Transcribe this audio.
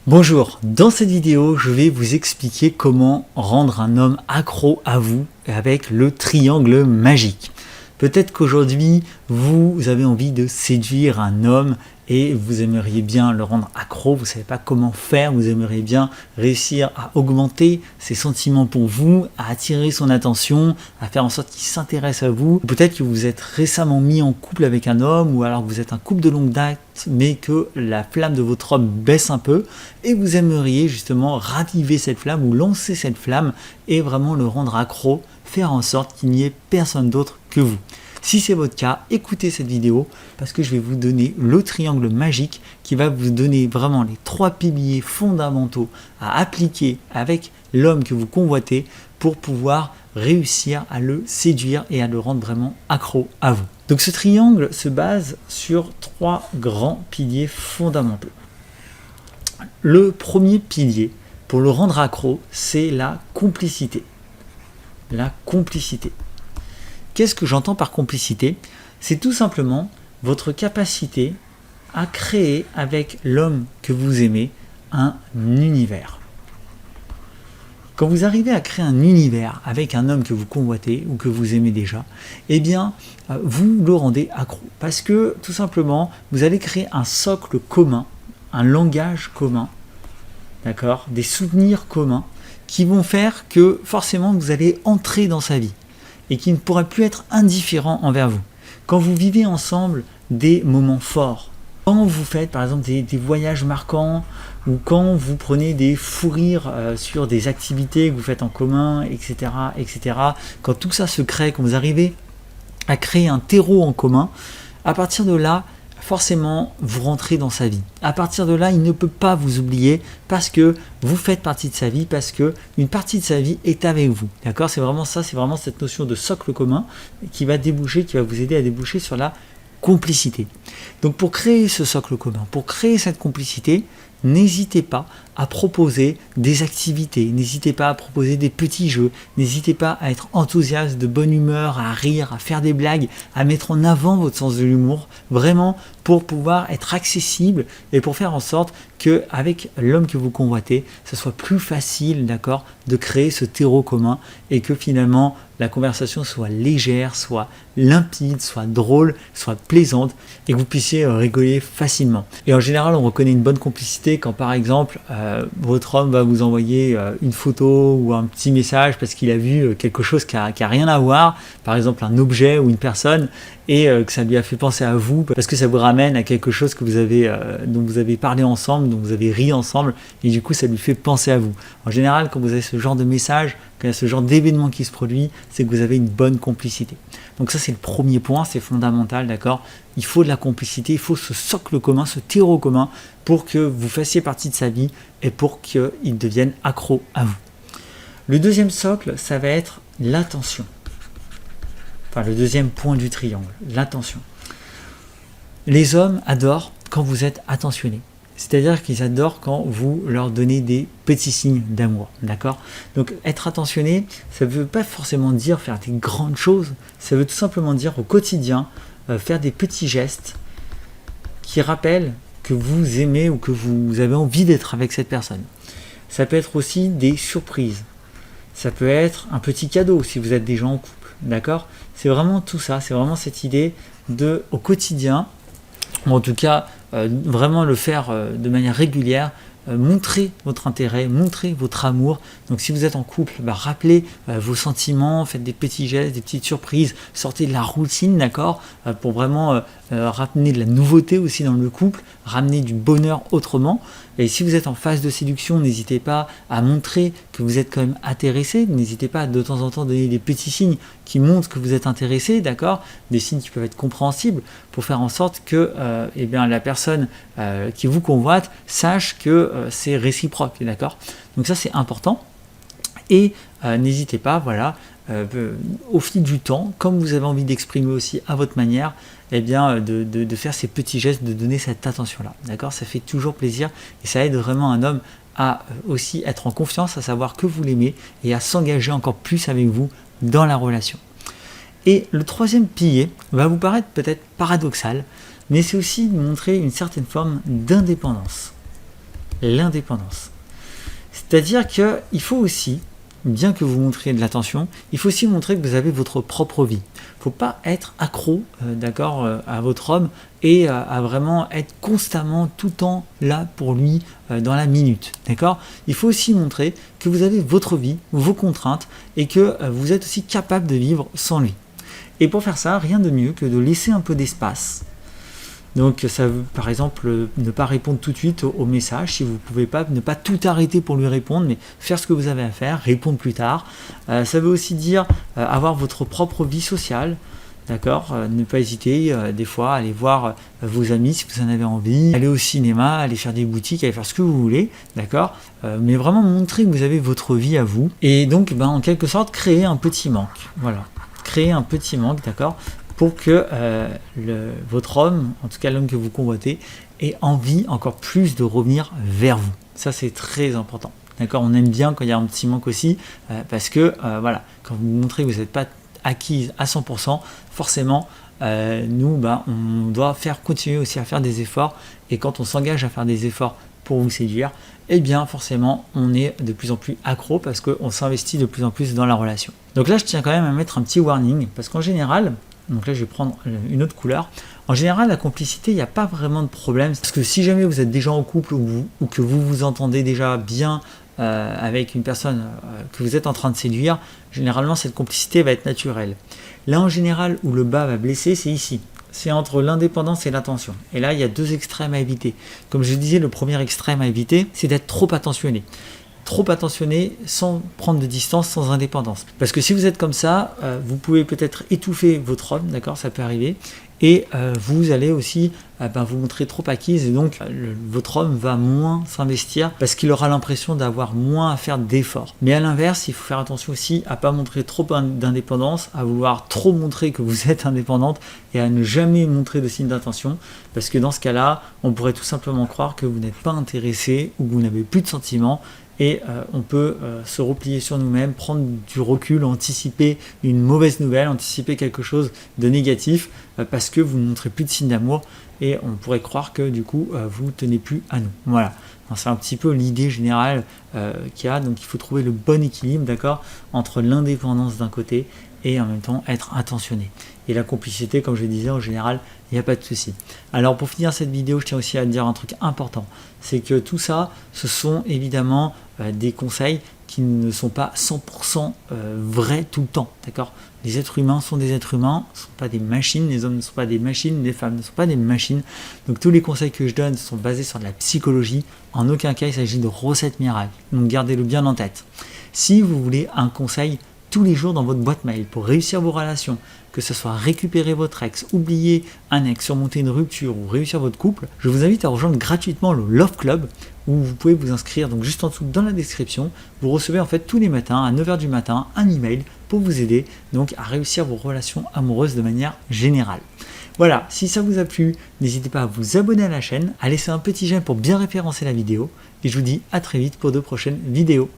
Bonjour, dans cette vidéo, je vais vous expliquer comment rendre un homme accro à vous avec le triangle magique. Peut-être qu'aujourd'hui, vous avez envie de séduire un homme et vous aimeriez bien le rendre accro, vous ne savez pas comment faire, vous aimeriez bien réussir à augmenter ses sentiments pour vous, à attirer son attention, à faire en sorte qu'il s'intéresse à vous. Peut-être que vous êtes récemment mis en couple avec un homme ou alors que vous êtes un couple de longue date mais que la flamme de votre homme baisse un peu et vous aimeriez justement raviver cette flamme ou lancer cette flamme et vraiment le rendre accro, faire en sorte qu'il n'y ait personne d'autre que vous. Si c'est votre cas, écoutez cette vidéo parce que je vais vous donner le triangle magique qui va vous donner vraiment les 3 piliers fondamentaux à appliquer avec l'homme que vous convoitez pour pouvoir réussir à le séduire et à le rendre vraiment accro à vous. Donc ce triangle se base sur 3 grands piliers fondamentaux. Le premier pilier pour le rendre accro, c'est la complicité. La complicité. Qu'est-ce que j'entends par complicité? C'est tout simplement votre capacité à créer avec l'homme que vous aimez un univers. Quand vous arrivez à créer un univers avec un homme que vous convoitez ou que vous aimez déjà, eh bien, vous le rendez accro. Parce que, tout simplement, vous allez créer un socle commun, un langage commun, d'accord, des souvenirs communs qui vont faire que, forcément, vous allez entrer dans sa vie et qui ne pourra plus être indifférent envers vous. Quand vous vivez ensemble des moments forts, quand vous faites par exemple des voyages marquants ou quand vous prenez des fous rires sur des activités que vous faites en commun, etc., etc., quand tout ça se crée, quand vous arrivez à créer un terreau en commun, à partir de là, forcément, vous rentrez dans sa vie. À partir de là, il ne peut pas vous oublier parce que vous faites partie de sa vie, parce que une partie de sa vie est avec vous. D'accord? C'est vraiment ça, c'est vraiment cette notion de socle commun qui va déboucher, qui va vous aider à déboucher sur la complicité. Donc pour créer ce socle commun, pour créer cette complicité, n'hésitez pas à proposer des activités, n'hésitez pas à proposer des petits jeux, n'hésitez pas à être enthousiaste, de bonne humeur, à rire, à faire des blagues, à mettre en avant votre sens de l'humour, vraiment pour pouvoir être accessible et pour faire en sorte qu'avec l'homme que vous convoitez, ce soit plus facile, d'accord, de créer ce terreau commun et que finalement la conversation soit légère, soit limpide, soit drôle, soit plaisante et que vous puissiez rigoler facilement. Et en général, on reconnaît une bonne complicité quand par exemple votre homme va vous envoyer une photo ou un petit message parce qu'il a vu quelque chose qui a rien à voir, par exemple un objet ou une personne, et que ça lui a fait penser à vous parce que ça vous ramène à quelque chose que vous avez, dont vous avez parlé ensemble, dont vous avez ri ensemble, et du coup ça lui fait penser à vous. En général, quand vous avez ce genre de message, quand il y a ce genre d'événement qui se produit, c'est que vous avez une bonne complicité. Donc ça c'est le premier point, c'est fondamental, d'accord? Il faut de la complicité, il faut ce socle commun, ce terreau commun pour que vous fassiez partie de sa vie et pour qu'il devienne accro à vous. Le deuxième socle, ça va être l'attention. Enfin, le deuxième point du triangle, l'attention. Les hommes adorent quand vous êtes attentionné. C'est-à-dire qu'ils adorent quand vous leur donnez des petits signes d'amour, d'accord? Donc être attentionné, ça ne veut pas forcément dire faire des grandes choses, ça veut tout simplement dire au quotidien faire des petits gestes qui rappellent que vous aimez ou que vous avez envie d'être avec cette personne. Ça peut être aussi des surprises, ça peut être un petit cadeau si vous êtes déjà en couple, d'accord? C'est vraiment tout ça, c'est vraiment cette idée de, au quotidien, ou en tout cas, vraiment le faire de manière régulière, montrer votre intérêt, montrer votre amour. Donc si vous êtes en couple, rappelez vos sentiments, faites des petits gestes, des petites surprises, sortez de la routine, d'accord, pour vraiment ramener de la nouveauté aussi dans le couple, ramener du bonheur autrement. Et si vous êtes en phase de séduction, n'hésitez pas à montrer que vous êtes quand même intéressé, n'hésitez pas à de temps en temps donner des petits signes qui montrent que vous êtes intéressé, d'accord, des signes qui peuvent être compréhensibles pour faire en sorte que eh bien, la personne qui vous convoite sache que c'est réciproque, d'accord. Donc ça c'est important. Et n'hésitez pas, voilà, au fil du temps, comme vous avez envie d'exprimer aussi à votre manière, eh bien, de faire ces petits gestes, de donner cette attention-là. D'accord? Ça fait toujours plaisir et ça aide vraiment un homme à aussi être en confiance, à savoir que vous l'aimez et à s'engager encore plus avec vous dans la relation. Et le troisième pilier va vous paraître peut-être paradoxal, mais c'est aussi de montrer une certaine forme d'indépendance. l'indépendance. C'est-à-dire qu'il faut aussi, bien que vous montriez de l'attention, il faut aussi montrer que vous avez votre propre vie. Il ne faut pas être accro, d'accord, à votre homme et à vraiment être constamment tout le temps là pour lui dans la minute, d'accord. Il faut aussi montrer que vous avez votre vie, vos contraintes et que vous êtes aussi capable de vivre sans lui. Et pour faire ça, rien de mieux que de laisser un peu d'espace. Donc ça veut par exemple ne pas répondre tout de suite aux messages, si vous ne pouvez pas, ne pas tout arrêter pour lui répondre, mais faire ce que vous avez à faire, répondre plus tard. Ça veut aussi dire avoir votre propre vie sociale, d'accord, ne pas hésiter des fois à aller voir vos amis si vous en avez envie, aller au cinéma, aller faire des boutiques, aller faire ce que vous voulez, d'accord, mais vraiment montrer que vous avez votre vie à vous, et donc en quelque sorte créer un petit manque, voilà, créer un petit manque, d'accord, pour que votre homme, en tout cas l'homme que vous convoitez, ait envie encore plus de revenir vers vous. Ça, c'est très important. D'accord, on aime bien quand il y a un petit manque aussi, parce que voilà, quand vous montrez que vous n'êtes pas acquise à 100%, forcément, nous, on doit continuer aussi à faire des efforts. Et quand on s'engage à faire des efforts pour vous séduire, eh bien forcément, on est de plus en plus accro parce qu'on s'investit de plus en plus dans la relation. Donc là, je tiens quand même à mettre un petit warning, parce qu'en général, donc là je vais prendre une autre couleur. En général, la complicité, il n'y a pas vraiment de problème. Parce que si jamais vous êtes déjà en couple ou que vous vous entendez déjà bien avec une personne que vous êtes en train de séduire, généralement cette complicité va être naturelle. Là en général où le bas va blesser, c'est ici. C'est entre l'indépendance et l'attention. Et là, il y a deux extrêmes à éviter. Comme je disais, le premier extrême à éviter, c'est d'être trop attentionné. Trop attentionné sans prendre de distance, sans indépendance. Parce que si vous êtes comme ça, vous pouvez peut-être étouffer votre homme, d'accord, ça peut arriver, et vous allez aussi vous montrer trop acquise, et donc votre homme va moins s'investir parce qu'il aura l'impression d'avoir moins à faire d'efforts. Mais à l'inverse, il faut faire attention aussi à ne pas montrer trop d'indépendance, à vouloir trop montrer que vous êtes indépendante et à ne jamais montrer de signe d'intention, parce que dans ce cas-là, on pourrait tout simplement croire que vous n'êtes pas intéressé ou que vous n'avez plus de sentiments. Et on peut se replier sur nous-mêmes, prendre du recul, anticiper une mauvaise nouvelle, anticiper quelque chose de négatif, parce que vous ne montrez plus de signe d'amour, et on pourrait croire que du coup, vous ne tenez plus à nous. Voilà, c'est un petit peu l'idée générale qu'il y a, donc il faut trouver le bon équilibre, d'accord, entre l'indépendance d'un côté et en même temps être attentionné. Et la complicité, comme je le disais, en général, il n'y a pas de souci. Alors pour finir cette vidéo, je tiens aussi à dire un truc important, c'est que tout ça, ce sont évidemment des conseils qui ne sont pas 100% vrais tout le temps, d'accord. Les êtres humains sont des êtres humains, ne sont pas des machines, les hommes ne sont pas des machines, les femmes ne sont pas des machines. Donc tous les conseils que je donne sont basés sur de la psychologie. En aucun cas il s'agit de recettes miracles, donc gardez-le bien en tête. Si vous voulez un conseil tous les jours dans votre boîte mail pour réussir vos relations, que ce soit récupérer votre ex, oublier un ex, surmonter une rupture ou réussir votre couple, je vous invite à rejoindre gratuitement le Love Club, où vous pouvez vous inscrire donc juste en dessous dans la description. Vous recevez en fait tous les matins à 9h du matin un email pour vous aider donc à réussir vos relations amoureuses de manière générale. Voilà, si ça vous a plu, n'hésitez pas à vous abonner à la chaîne, à laisser un petit j'aime pour bien référencer la vidéo, et je vous dis à très vite pour de prochaines vidéos.